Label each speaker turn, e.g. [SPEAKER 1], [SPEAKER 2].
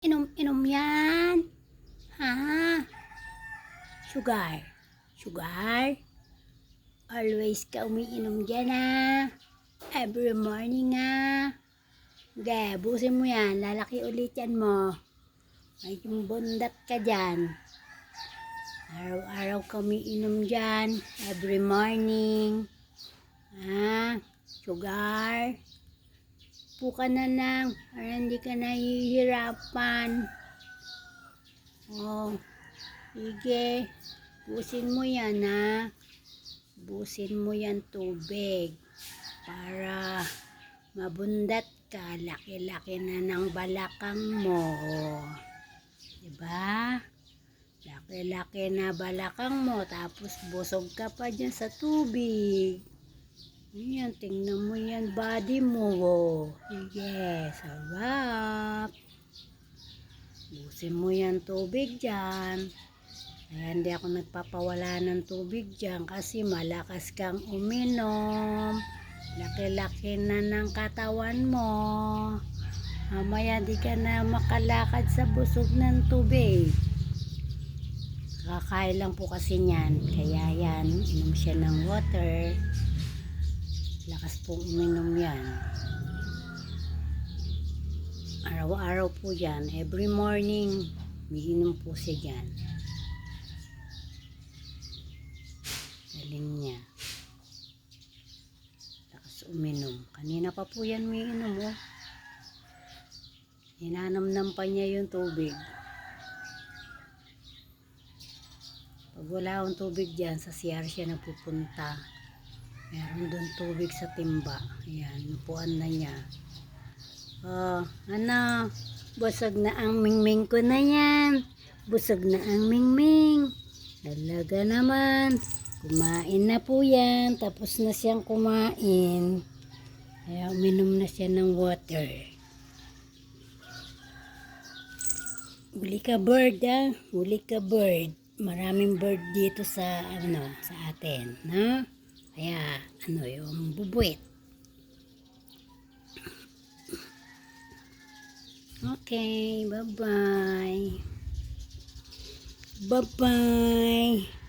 [SPEAKER 1] Inom-inom yan. Ha? Sugar. Sugar? Always ka umiinom dyan Every morning busin mo yan. Lalaki ulit yan mo. May bundat ka dyan. Araw-araw ka umiinom dyan. Every morning. Sugar? Po ka na lang para hindi ka nahihirapan. Sige. Busin mo yan Busin mo yan tubig para mabundat ka. Laki-laki na ng balakang mo. Diba? Laki-laki na balakang mo. Tapos busog ka pa dyan sa tubig. Ayan, tingnan mo yan body mo. Sige, sarap. Busin mo yan tubig dyan. Kaya hindi ako nagpapawala ng tubig dyan kasi malakas kang uminom. Laki-laki na ng katawan mo. Mamaya di ka na makalakad sa busog ng tubig. Kakain lang po kasi niyan. Kaya yan, inom siya ng water. Lakas pong uminom yan. Araw-araw po yan. Every morning, umiinom po siya dyan. Galing niya. Lakas uminom. Kanina pa po yan umiinom Hinanamnam pa niya yung tubig. Pag wala akong tubig dyan, sa CR siya napupunta. Meron doon tubig sa timba. Ayan, upuan na niya. Busog na ang mingming ko na yan. Busog na ang mingming. Talaga naman. Kumain na po yan. Tapos na siyang kumain. Kaya uminom na siya ng water. Huli ka bird Huli ka bird. Maraming bird dito sa sa atin, Kaya yung bubuit. Okay, bye-bye. Bye-bye.